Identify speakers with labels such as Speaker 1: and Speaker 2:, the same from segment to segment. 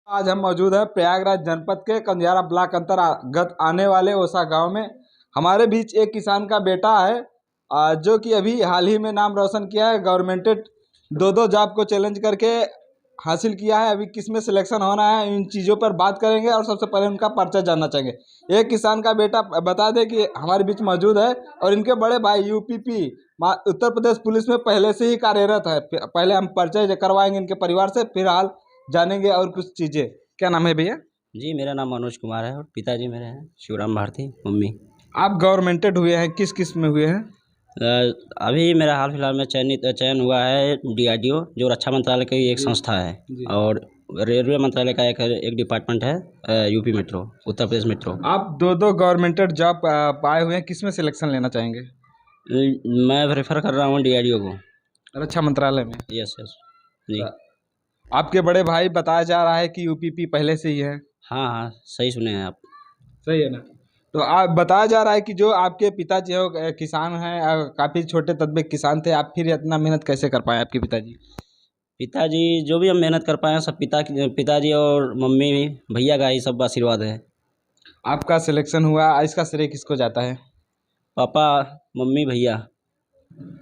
Speaker 1: आज हम मौजूद हैं प्रयागराज जनपद के कंदियारा ब्लॉक अंतर्गत आने वाले ओसा गांव में। हमारे बीच एक किसान का बेटा है जो कि अभी हाल ही में नाम रोशन किया है। गवर्नमेंटेड दो जॉब को चैलेंज करके हासिल किया है। अभी किस में सिलेक्शन होना है, इन चीज़ों पर बात करेंगे और सबसे पहले उनका परिचय जानना चाहेंगे। एक किसान का बेटा बता दें कि हमारे बीच मौजूद है और इनके बड़े भाई यूपीपी उत्तर प्रदेश पुलिस में पहले से ही कार्यरत है। पहले हम परिचय करवाएंगे इनके परिवार से, फिर हाल जानेंगे और कुछ चीज़ें। क्या नाम है भैया?
Speaker 2: जी, मेरा नाम मनोज कुमार है और पिताजी मेरे हैं शिवराम भारती, मम्मी।
Speaker 1: आप गवर्नमेंटेड हुए हैं, किस में हुए हैं?
Speaker 2: अभी मेरा हाल फिलहाल में चयन हुआ है डीआरडीओ, जो रक्षा मंत्रालय की एक संस्था है, और रेलवे मंत्रालय का एक डिपार्टमेंट है, UP metro, Uttar Pradesh metro.
Speaker 1: आप दो गवर्नमेंटेड जॉब पाए हुए हैं, किस में सिलेक्शन लेना चाहेंगे?
Speaker 2: मैं प्रेफर कर रहा हूँ डीआरडीओ को।
Speaker 1: रक्षा मंत्रालय में?
Speaker 2: यस यस जी।
Speaker 1: आपके बड़े भाई बताया जा रहा है कि यूपीपी पहले से ही है।
Speaker 2: हाँ हाँ, सही सुने हैं आप।
Speaker 1: सही है ना? तो आप बताया जा रहा है कि जो आपके पिताजी हो किसान हैं, काफ़ी छोटे तबके किसान थे, आप फिर इतना मेहनत कैसे कर पाए आपके पिताजी?
Speaker 2: पिताजी जो भी हम मेहनत कर पाए हैं सब पिताजी और मम्मी भैया का ही सब आशीर्वाद है।
Speaker 1: आपका सिलेक्शन हुआ, इसका श्रेय किसको जाता है?
Speaker 2: पापा, मम्मी, भैया।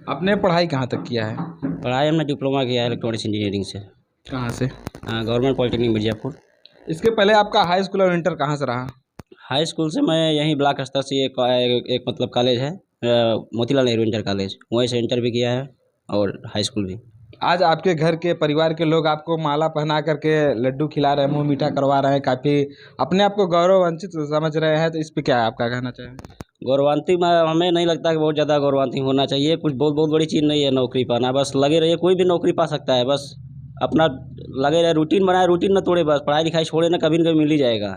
Speaker 1: आपने पढ़ाई कहाँ तक किया है?
Speaker 2: पढ़ाई हमने डिप्लोमा किया है इलेक्ट्रॉनिक्स इंजीनियरिंग से।
Speaker 1: कहाँ से?
Speaker 2: Government polytechnic Mirzapur.
Speaker 1: इसके पहले आपका हाई स्कूल और इंटर कहाँ से रहा?
Speaker 2: हाई स्कूल से मैं यहीं ब्लॉक स्तर से एक मतलब कॉलेज है, मोतीलाल नेहरू इंटर कॉलेज, वहीं से इंटर भी किया है और हाई स्कूल भी।
Speaker 1: आज आपके घर के परिवार के लोग आपको माला पहना करके लड्डू खिला रहे हैं, मुंह मीठा करवा रहे हैं, काफ़ी अपने आप को गौरवान्वित समझ रहे हैं, तो इस पे क्या आपका कहना चाहेंगे?
Speaker 2: गौरवान्वित हमें नहीं लगता कि बहुत ज़्यादा गौरवान्वित होना चाहिए। कुछ बहुत बड़ी चीज़ नहीं है नौकरी पाना, बस लगे रहिए, कोई भी नौकरी पा सकता है। बस अपना लगे रहे, रूटीन बनाए, रूटीन ना तोड़े, बस पढ़ाई लिखाई छोड़े ना, कभी न कभी मिल ही जाएगा।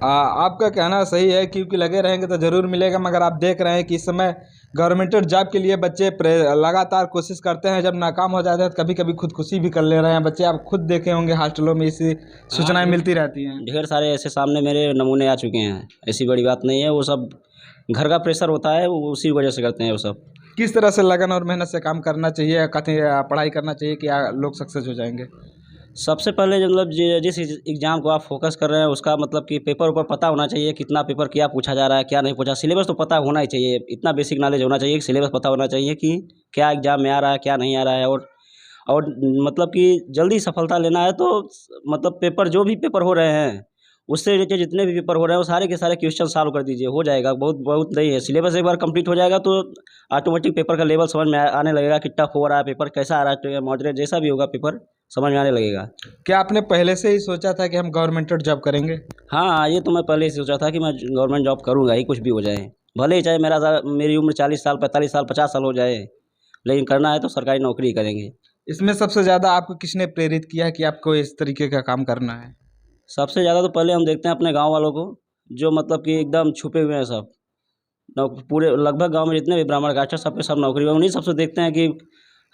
Speaker 1: आपका कहना सही है, क्योंकि लगे रहेंगे तो ज़रूर मिलेगा। मगर आप देख रहे हैं कि इस समय गवर्नमेंटेड जॉब के लिए बच्चे लगातार कोशिश करते हैं, जब नाकाम हो जाते हैं तो कभी कभी खुदकुशी भी कर ले रहे हैं बच्चे। आप खुद देखे होंगे हॉस्टलों में इसी सूचनाएं मिलती रहती हैं।
Speaker 2: ढेर सारे ऐसे सामने मेरे नमूने आ चुके हैं, ऐसी बड़ी बात नहीं है। वो सब घर का प्रेशर होता है, वो उसी वजह से करते हैं वो सब।
Speaker 1: किस तरह से लगन और मेहनत से काम करना चाहिए, कथी पढ़ाई करना चाहिए कि लोग सक्सेस हो जाएंगे?
Speaker 2: सबसे पहले मतलब जिस एग्ज़ाम को आप फोकस कर रहे हैं उसका मतलब कि पेपर ऊपर पता होना चाहिए, कितना पेपर क्या पूछा जा रहा है, क्या नहीं पूछा। सिलेबस तो पता होना ही चाहिए, इतना बेसिक नॉलेज होना चाहिए कि सिलेबस पता होना चाहिए कि क्या एग्ज़ाम में आ रहा है, क्या नहीं आ रहा है। और मतलब कि जल्दी सफलता लेना है तो मतलब पेपर, जो भी पेपर हो रहे हैं उससे रिलेटेड जितने भी पेपर हो रहे हैं वो सारे के सारे क्वेश्चन सॉल्व कर दीजिए, हो जाएगा। बहुत बहुत नहीं है, सिलेबस एक बार कंप्लीट हो जाएगा तो ऑटोमेटिक पेपर का लेवल समझ में आने लगेगा कि टफ हो रहा है पेपर, कैसा आ रहा है, मॉडरेट जैसा भी होगा पेपर समझ में आने लगेगा।
Speaker 1: क्या आपने पहले से ही सोचा था कि हम गवर्नमेंटेड जॉब करेंगे?
Speaker 2: हाँ, ये तो मैं पहले ही सोचा था कि मैं गवर्नमेंट जॉब करूँगा ही, कुछ भी हो जाए। भले ही चाहे मेरी उम्र 40 साल, 45 साल, 50 साल हो जाए, लेकिन करना है तो सरकारी नौकरी ही करेंगे।
Speaker 1: इसमें सबसे ज़्यादा आपको किसने प्रेरित किया कि आपको इस तरीके का काम करना है?
Speaker 2: सबसे ज़्यादा तो पहले हम देखते हैं अपने गाँव वालों को, जो मतलब कि एकदम छुपे हुए हैं सब। पूरे लगभग गाँव में जितने भी ब्राह्मण कास्ट हैं, सब के सब नौकरी में। उन्हीं सबसे देखते हैं कि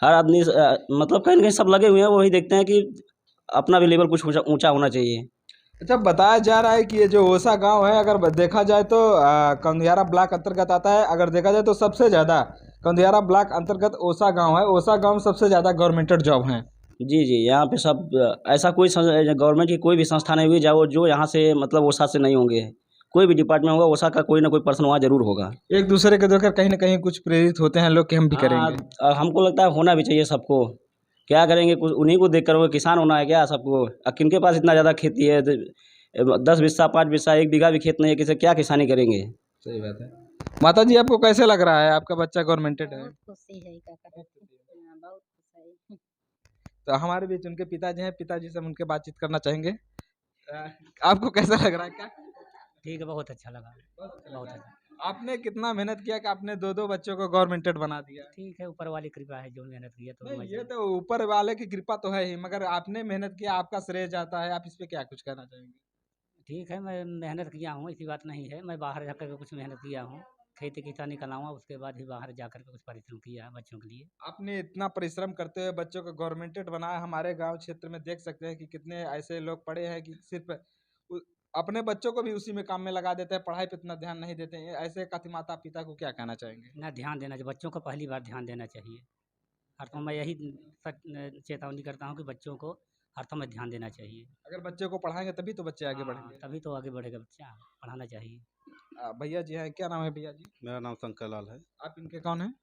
Speaker 2: हर आदमी मतलब कहीं न कहीं सब लगे हुए हैं, वही देखते हैं कि अपना भी लेवल कुछ ऊँचा होना चाहिए।
Speaker 1: अच्छा, बताया जा रहा है कि ये जो ओसा गांव है, अगर देखा जाए तो कंदियारा ब्लॉक अंतर्गत आता है। अगर देखा जाए तो सबसे ज़्यादा कंदियारा ब्लॉक अंतर्गत ओसा गांव है। ओसा गांव में सबसे ज़्यादा गवर्नमेंटेड जॉब हैं।
Speaker 2: जी, जी, यहाँ पे सब ऐसा कोई गवर्नमेंट की कोई भी संस्था नहीं हुई जाओ जो यहाँ से मतलब ओसा से नहीं होंगे। कोई भी डिपार्टमेंट होगा, ओसा का कोई ना कोई पर्सन वहाँ ज़रूर होगा।
Speaker 1: एक दूसरे को देखकर कहीं ना कहीं कुछ प्रेरित होते हैं लोग कि हम भी
Speaker 2: हाँ,
Speaker 1: करेंगे।
Speaker 2: हमको लगता है होना भी चाहिए सबको। क्या करेंगे, कुछ उन्हीं को देख कर वो किसान होना है क्या सबको? किनके पास इतना ज़्यादा खेती है? 10 बिस्सा, 5 बिस्सा, 1 बीघा भी खेत नहीं है, किसे क्या किसानी करेंगे?
Speaker 1: सही बात है। माता जी, आपको कैसे लग रहा है, आपका बच्चा गवर्नमेंटेड है?
Speaker 3: बहुत खुशी है काका। हाँ, बहुत खुश है।
Speaker 1: तो हमारे बीच उनके पिताजी हैं, पिताजी से हम उनके बातचीत करना चाहेंगे। अ, आपको कैसा लग रहा है? क्या
Speaker 4: ठीक है, बहुत अच्छा लगा, बहुत अच्छा।
Speaker 1: आपने कितना मेहनत किया कि आपने दो बच्चों को गवर्नमेंटेड बना दिया?
Speaker 4: ठीक है, ऊपर वाली कृपा है, जो मेहनत की है तो
Speaker 1: नहीं,
Speaker 4: मैं
Speaker 1: ये
Speaker 4: जान।
Speaker 1: तो ऊपर वाले की कृपा तो है ही, मगर आपने मेहनत किया, आपका श्रेय जाता है। आप इस पे क्या कुछ कहना चाहेंगे?
Speaker 4: ठीक है, मैं मेहनत किया हूँ, ऐसी बात नहीं है। मैं बाहर जाकर के कुछ मेहनत किया हूँ, खेती किसानी कराऊँगा, उसके बाद ही बाहर जाकर के कुछ परिश्रम किया है बच्चों के लिए।
Speaker 1: आपने इतना परिश्रम करते हुए बच्चों को गवर्नमेंटेड बनाया। हमारे गांव क्षेत्र में देख सकते हैं कि कितने ऐसे लोग पड़े हैं कि सिर्फ उ- अपने बच्चों को भी उसी में काम में लगा देते हैं, पढ़ाई पे इतना ध्यान नहीं देते हैं। ऐसे कति माता पिता को क्या कहना चाहेंगे?
Speaker 4: ना ध्यान देना चाहिए, बच्चों को पहली बार ध्यान देना चाहिए। हर तो मैं यही चेतावनी करता हूँ कि बच्चों को अर्थों में ध्यान देना चाहिए।
Speaker 1: अगर बच्चे को पढ़ाएंगे तभी तो बच्चे आगे
Speaker 4: हाँ,
Speaker 1: बढ़ेंगे।
Speaker 4: तभी तो आगे बढ़ेगा बच्चा, पढ़ाना चाहिए।
Speaker 1: भैया जी हैं, क्या नाम है भैया जी?
Speaker 5: मेरा नाम शंकर लाल है।
Speaker 1: आप इनके कौन हैं?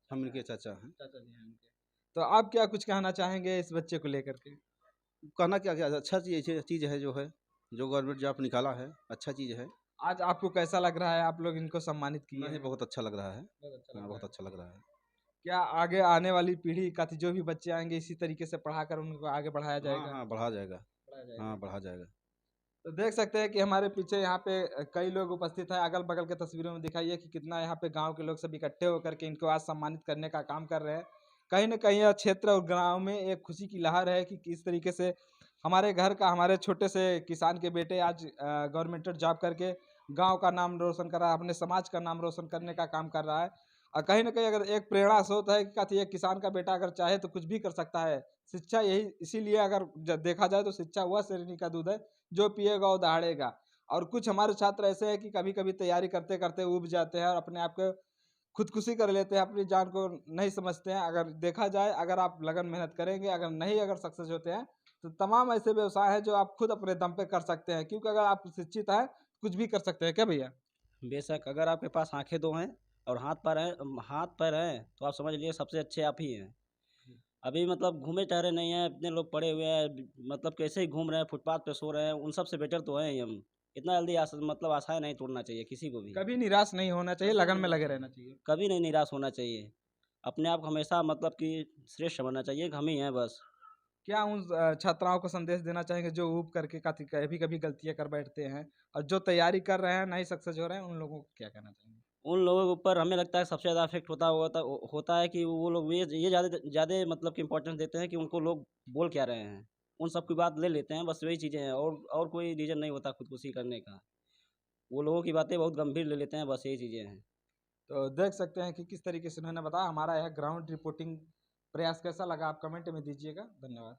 Speaker 5: हम इनके चाचा हैं।
Speaker 1: चाचा जी हैं इनके। तो आप क्या कुछ कहना चाहेंगे इस बच्चे को लेकर के?
Speaker 5: कहना क्या क्या अच्छा चीज़ है जो है, जो गवर्नमेंट जॉब निकाला है, अच्छा चीज़ है।
Speaker 1: आज आपको कैसा लग रहा है, आप लोग इनको सम्मानित किए
Speaker 5: नहीं,
Speaker 1: हैं?
Speaker 5: बहुत अच्छा लग रहा है।
Speaker 1: बहुत अच्छा लग
Speaker 5: हाँ,
Speaker 1: रहा
Speaker 5: बहुत
Speaker 1: है।
Speaker 5: अच्छा लग रहा है।
Speaker 1: क्या आगे आने वाली पीढ़ी का जो भी बच्चे आएंगे इसी तरीके से पढ़ाकर उनको आगे बढ़ाया
Speaker 5: हाँ,
Speaker 1: जाएगा?
Speaker 5: हाँ, बढ़ा जाएगा।
Speaker 1: बढ़ाया जाएगा।
Speaker 5: हाँ, बढ़ा जाएगा।
Speaker 1: तो देख सकते हैं कि हमारे पीछे यहाँ पे कई लोग उपस्थित हैं। अगल बगल के तस्वीरों में दिखाइए कि कितना यहाँ पे गांव के लोग सब इकट्ठे होकर के इनको आज सम्मानित करने का काम कर रहे हैं। कहीं न कहीं यह क्षेत्र और गांव में एक खुशी की लहर है कि किस तरीके से हमारे घर का, हमारे छोटे से किसान के बेटे आज गवर्नमेंट जॉब करके गांव का नाम रोशन कर रहा है, अपने समाज का नाम रोशन करने का काम कर रहा है। और कहीं न कहीं अगर एक प्रेरणा स्रोत है कि कथी एक किसान का बेटा अगर चाहे तो कुछ भी कर सकता है। शिक्षा यही इसीलिए अगर देखा जाए तो शिक्षा वह श्रेणी का दूध है जो पिएगा वो दहाड़ेगा। और कुछ हमारे छात्र ऐसे हैं कि कभी-कभी तैयारी करते-करते ऊब जाते हैं और अपने आप को खुदकुशी कर लेते हैं, अपनी जान को नहीं समझते हैं। अगर देखा जाए, अगर आप लगन मेहनत करेंगे, अगर सक्सेस होते हैं, तो तमाम ऐसे व्यवसाय हैं जो आप खुद अपने दम पे कर सकते हैं। क्योंकि अगर आप शिक्षित हैं, कुछ भी कर सकते हैं। क्या भैया?
Speaker 2: बेशक अगर आपके पास आँखें 2 हैं और हाथ-पैर हैं, तो आप समझ लीजिए सबसे अच्छे आप ही हैं। अभी मतलब घूमे टहरे नहीं हैं, इतने लोग पड़े हुए हैं, मतलब कैसे ही घूम रहे हैं, फुटपाथ पे सो रहे हैं, उन सब से बेटर तो हैं ही हम। इतना जल्दी मतलब आशाएँ नहीं तोड़ना चाहिए किसी को भी।
Speaker 1: कभी निराश नहीं होना चाहिए, लगन में लगे रहना चाहिए।
Speaker 2: कभी नहीं निराश होना चाहिए। अपने आप को हमेशा मतलब कि श्रेष्ठ समझना चाहिए कि हम ही हैं बस।
Speaker 1: क्या उन छात्राओं को संदेश देना चाहेंगे जो ऊब करके कभी-कभी गलतियाँ कर बैठते हैं और जो तैयारी कर रहे हैं, नहीं सक्सेस हो रहे हैं, उन लोगों को क्या कहना चाहेंगे?
Speaker 2: उन लोगों के ऊपर हमें लगता है सबसे ज़्यादा इफ़ेक्ट होता है कि वो लोग ये ज़्यादा मतलब कि इम्पोर्टेंस देते हैं कि उनको लोग बोल क्या रहे हैं। उन सब की बात ले लेते हैं, बस वही चीज़ें हैं और कोई रीज़न नहीं होता खुदकुशी करने का। वो लोगों की बातें बहुत गंभीर ले लेते हैं, बस यही चीज़ें हैं।
Speaker 1: तो देख सकते हैं कि किस तरीके से उन्होंने बताया। हमारा यह ग्राउंड रिपोर्टिंग प्रयास कैसा लगा आप कमेंट में दीजिएगा। धन्यवाद।